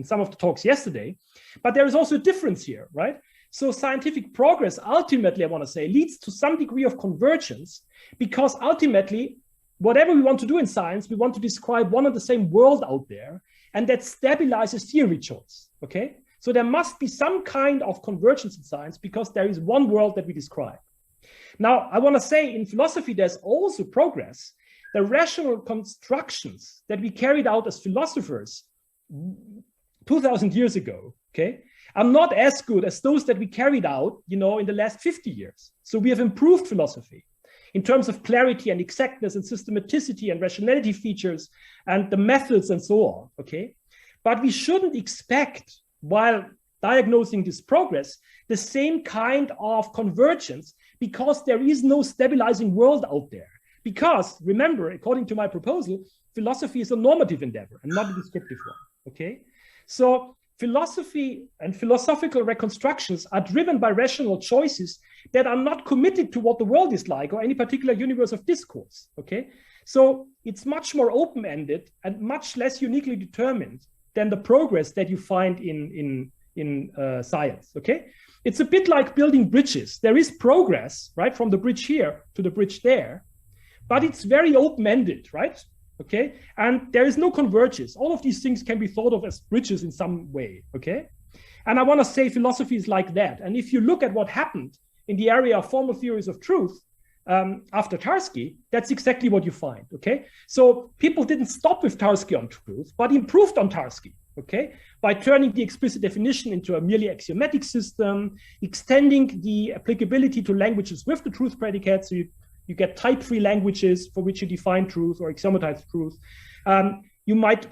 some of the talks yesterday, but there is also a difference here, right? So scientific progress ultimately, I want to say, leads to some degree of convergence because ultimately, whatever we want to do in science, we want to describe one and the same world out there, and that stabilizes theory choice, okay? So there must be some kind of convergence in science because there is one world that we describe. Now, I want to say in philosophy, there's also progress. The rational constructions that we carried out as philosophers 2,000 years ago, okay, are not as good as those that we carried out, you know, in the last 50 years. So we have improved philosophy. in terms of clarity and exactness and systematicity and rationality features and the methods and so on, okay? But we shouldn't expect, while diagnosing this progress, the same kind of convergence, because there is no stabilizing world out there. Because, remember, according to my proposal, philosophy is a normative endeavor and not a descriptive one, okay? So philosophy and philosophical reconstructions are driven by rational choices that are not committed to what the world is like or any particular universe of discourse, okay? So it's much more open-ended and much less uniquely determined than the progress that you find in science, okay? It's a bit like building bridges. There is progress, right, from the bridge here to the bridge there, but it's very open-ended, right? Okay, and there is no convergence. All of these things can be thought of as bridges in some way, okay? And I want to say philosophy is like that. And if you look at what happened in the area of formal theories of truth after Tarsky, that's exactly what you find, okay? So people didn't stop with Tarsky on truth, but improved on Tarsky, okay? By turning the explicit definition into a merely axiomatic system, extending the applicability to languages with the truth predicate, so you get type-free languages for which you define truth or axiomatized truth. You might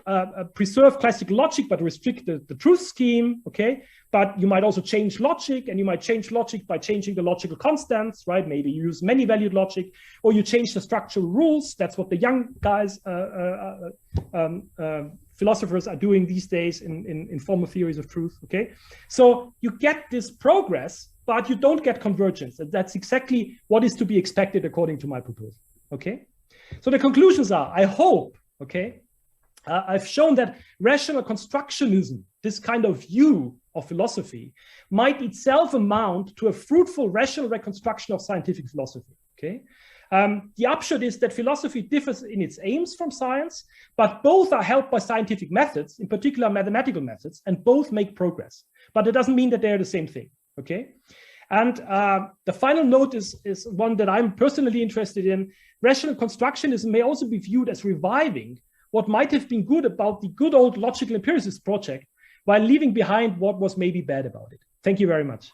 preserve classical logic, but restrict the truth scheme, okay? But you might also change logic, and you might change logic by changing the logical constants, right? Maybe you use many-valued logic, or you change the structural rules. That's what the young guys, philosophers are doing these days in formal theories of truth, okay? So you get this progress, but you don't get convergence. And that's exactly what is to be expected according to my proposal, okay? So the conclusions are, I hope, okay, I've shown that rational constructionism, this kind of view of philosophy, might itself amount to a fruitful rational reconstruction of scientific philosophy, okay? The upshot is that philosophy differs in its aims from science, but both are helped by scientific methods, in particular mathematical methods, and both make progress. But it doesn't mean that they're the same thing. Okay, and the final note is one that I'm personally interested in. Rational constructionism may also be viewed as reviving what might have been good about the good old logical empiricist project, while leaving behind what was maybe bad about it. Thank you very much.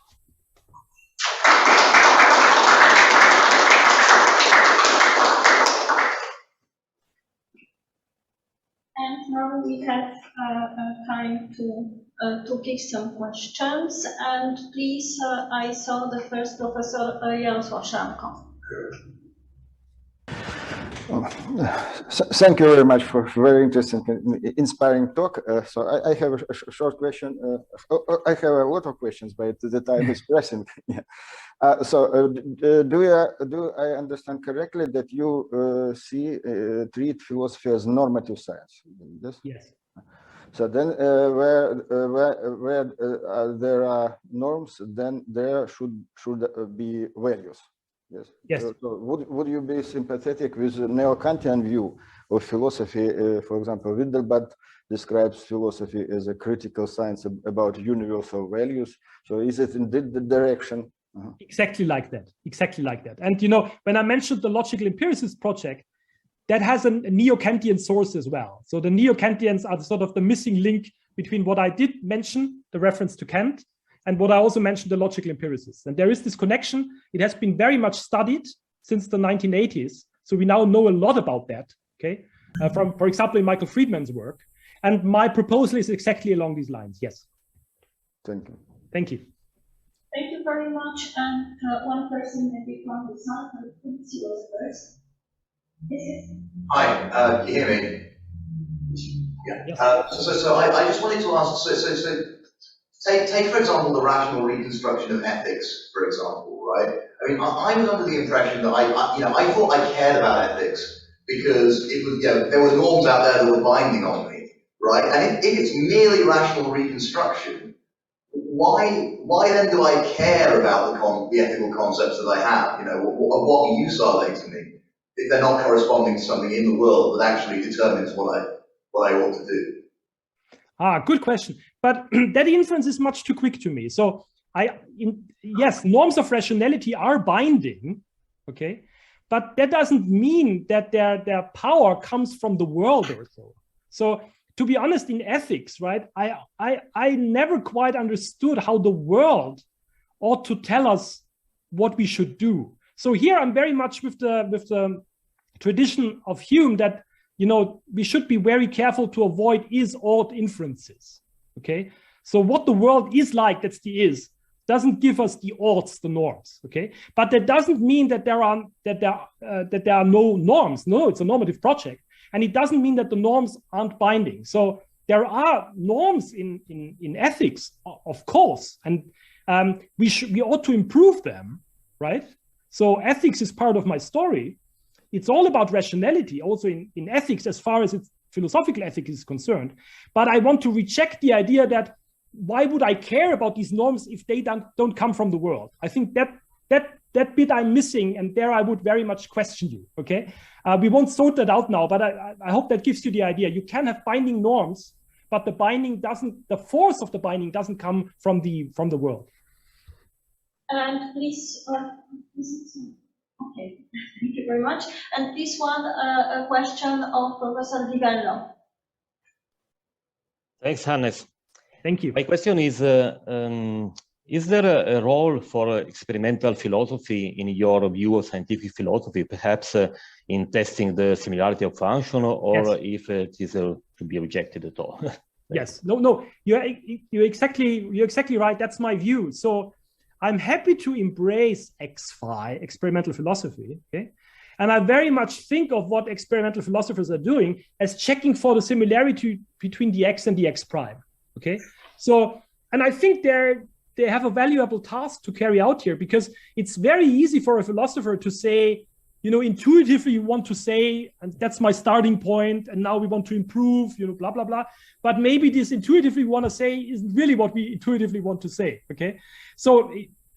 And now we have time to give some questions. And please, I saw the first Professor Jarosław Szramko. Thank you very much for very interesting, inspiring talk. So I have a short question. I have a lot of questions, but the time is pressing. Yeah. Do I understand correctly that you treat philosophy as normative science? Yes. Yes. So then, where there are norms, then there should be values. Yes. Yes. So would you be sympathetic with the neo-Kantian view of philosophy? For example, Windelband describes philosophy as a critical science about universal values. So is it in the direction? Exactly like that. Exactly like that. And you know, when I mentioned the logical empiricist project, that has a neo-Kantian source as well. So the neo-Kantians are sort of the missing link between what I did mention, the reference to Kant, and what I also mentioned, the logical empiricists. And there is this connection. It has been very much studied since the 1980s. So we now know a lot about that, okay? From, for example, in Michael Friedman's work. And my proposal is exactly along these lines, yes. Thank you. Thank you. Thank you very much. And one person maybe from the side, let's see who's first. Yes. Hi, can you hear me? Yeah. Yes. So I just wanted to ask, so take for example the rational reconstruction of ethics, for example, right? I mean, I was under the impression that I thought I cared about ethics because it was, there were norms out there that were binding on me, right? And if it's merely rational reconstruction, why then do I care about the ethical concepts that I have? You know, what use are they to me if they're not corresponding to something in the world that actually determines what I ought to do? Good question. But that inference is much too quick to me. So yes, norms of rationality are binding, okay? But that doesn't mean that their power comes from the world or so. So to be honest, in ethics, right, I never quite understood how the world ought to tell us what we should do. So here I'm very much with the tradition of Hume that, you know, we should be very careful to avoid is-ought inferences. Okay, so what the world is like, that's the is, doesn't give us the oughts, the norms. Okay, but that doesn't mean that there are no norms. No, it's a normative project, and it doesn't mean that the norms aren't binding. So there are norms in ethics, of course, and we ought to improve them, right? So ethics is part of my story. It's all about rationality, also in ethics, as far as its philosophical ethics is concerned. But I want to reject the idea that why would I care about these norms if they don't come from the world? I think that bit I'm missing, and there I would very much question you. Okay, we won't sort that out now, but I hope that gives you the idea. You can have binding norms, but the force of the binding doesn't come from the world. And please, okay, thank you very much. And this one, a question of Professor Di Bello. Thanks, Hannes. Thank you. My question is there a role for experimental philosophy in your view of scientific philosophy, perhaps in testing the similarity of function, or yes, if it is to be rejected at all? Yes, no, you're exactly right. That's my view. So I'm happy to embrace XPhi, experimental philosophy, okay? And I very much think of what experimental philosophers are doing as checking for the similarity between the X and the X prime, okay? So, and I think they have a valuable task to carry out here, because it's very easy for a philosopher to say, you know, intuitively you want to say, and that's my starting point, and now we want to improve, you know, blah, blah, blah. But maybe this intuitively we want to say isn't really what we intuitively want to say, okay? So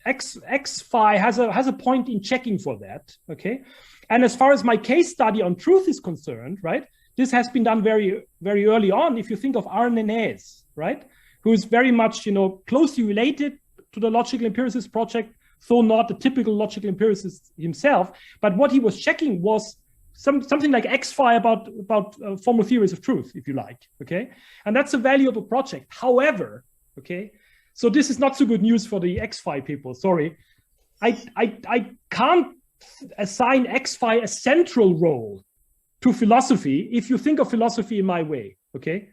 XPhi has a point in checking for that, okay? And as far as my case study on truth is concerned, right, this has been done very, very early on. If you think of Arnenez, right, who is very much, you know, closely related to the logical empiricist project, though not the typical logical empiricist himself, but what he was checking was something like XPhi about formal theories of truth, if you like, okay? And that's a valuable project. However, okay, so this is not so good news for the XPhi people, sorry. I can't assign XPhi a central role to philosophy if you think of philosophy in my way, okay?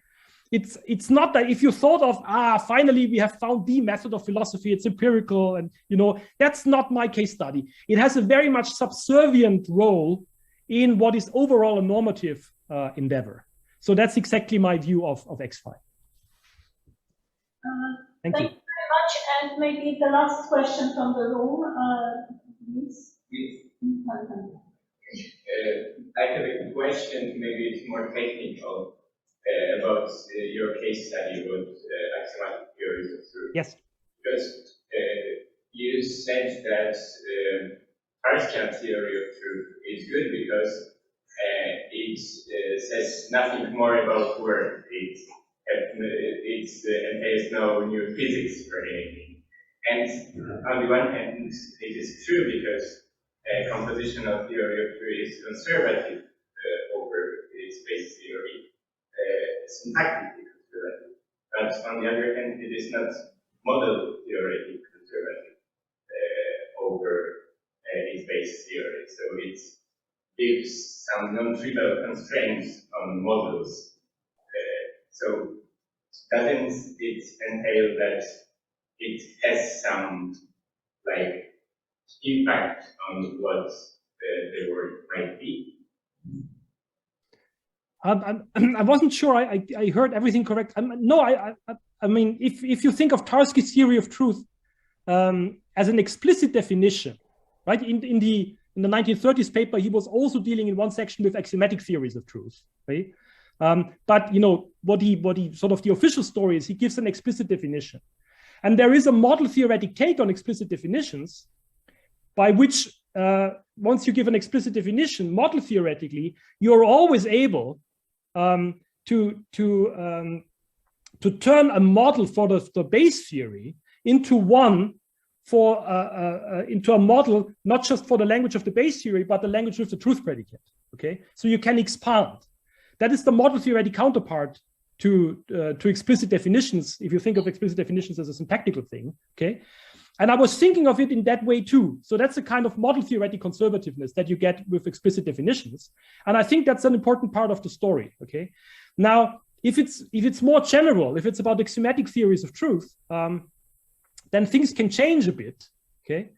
It's not that if you thought of, finally we have found the method of philosophy, it's empirical, and, you know, that's not my case study. It has a very much subservient role in what is overall a normative endeavor. So that's exactly my view of XPhi. Thank you very much. And maybe the last question from the room, please. I have a question, maybe it's more technical, about your case study about axiomatic theories of truth. Yes. Because you said that Tarskian theory of truth is good because it says nothing more about words. It entails no new physics or anything. And on the one hand, it is true because compositional theory of truth is conservative over its base theory, syntactically conservative. But on the other hand, it is not model theoretic conservative over its base theory. So it gives some non-trivial constraints on models. So doesn't it entail that it has some like impact on what the word might be? I wasn't sure I heard everything correct. No, I mean, if you think of Tarsky's theory of truth as an explicit definition, right? In the 1930s paper, he was also dealing in one section with axiomatic theories of truth, right? But you know what he sort of the official story is, he gives an explicit definition, and there is a model theoretic take on explicit definitions, by which once you give an explicit definition, model theoretically, you're always able to turn a model for the base theory into one for into a model not just for the language of the base theory, but the language of the truth predicate. Okay, so you can expand. That is the model theoretic counterpart to explicit definitions. If you think of explicit definitions as a syntactical thing, okay, And I was thinking of it in that way too. So that's a kind of model theoretic conservativeness that you get with explicit definitions. And I think that's an important part of the story, okay? Now, if it's more general, if it's about axiomatic theories of truth, then things can change a bit, okay?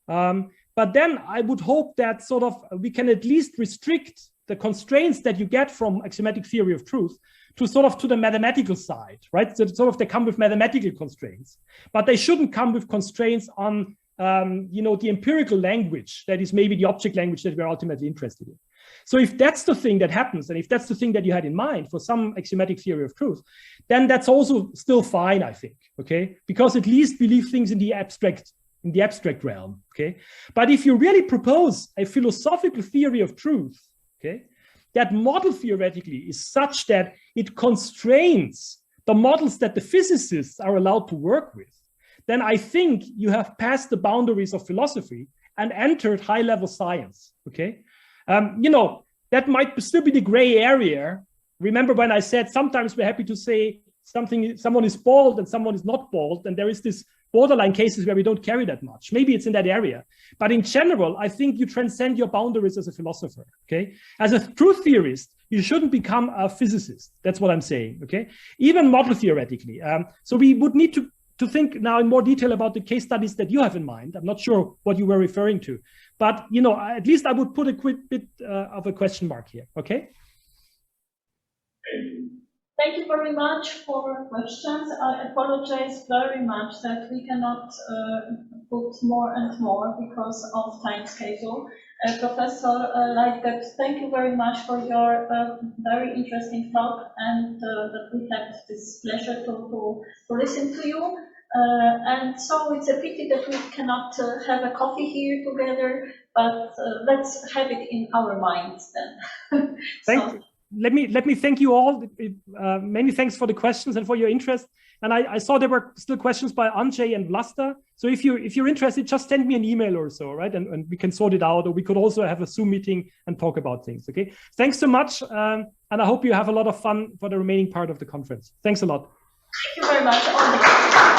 But then I would hope that sort of we can at least restrict the constraints that you get from axiomatic theory of truth to sort of to the mathematical side, right? So sort of they come with mathematical constraints, but they shouldn't come with constraints on, you know, the empirical language that is maybe the object language that we're ultimately interested in. So if that's the thing that happens, and if that's the thing that you had in mind for some axiomatic theory of truth, then that's also still fine, I think, okay? Because at least we leave things in the abstract realm, okay? But if you really propose a philosophical theory of truth, okay, that model theoretically is such that it constrains the models that the physicists are allowed to work with, then I think you have passed the boundaries of philosophy and entered high-level science, okay? You know, that might still be the gray area. Remember when I said sometimes we're happy to say someone is bald and someone is not bald, and there is this borderline cases where we don't carry that much. Maybe it's in that area. But in general, I think you transcend your boundaries as a philosopher, okay? As a truth theorist, you shouldn't become a physicist. That's what I'm saying, okay? Even model theoretically. So we would need to think now in more detail about the case studies that you have in mind. I'm not sure what you were referring to. But, you know, at least I would put a quick bit of a question mark here, okay? Thank you very much for questions. I apologize very much that we cannot put more and more because of time schedule. Professor Leitgeb, thank you very much for your very interesting talk, and that we had this pleasure to listen to you. And so it's a pity that we cannot have a coffee here together, but let's have it in our minds then. Thank you. Let me thank you all. Many thanks for the questions and for your interest. And I saw there were still questions by Andrzej and Vlasta. So if you're interested, just send me an email or so, right? And we can sort it out, or we could also have a Zoom meeting and talk about things, okay? Thanks so much. And I hope you have a lot of fun for the remaining part of the conference. Thanks a lot. Thank you very much.